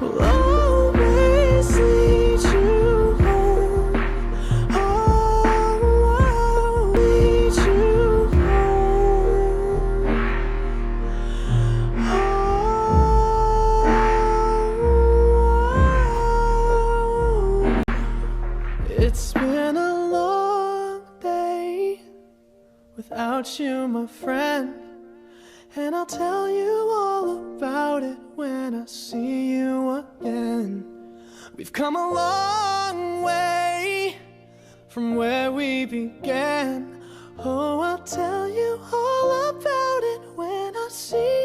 will always lead you home. Oh, lead you home. Oh, it's been a long day without you, my friend, and I'll tell you all about it when I see you again. We've come a long way from where we began. Oh, I'll tell you all about it when I see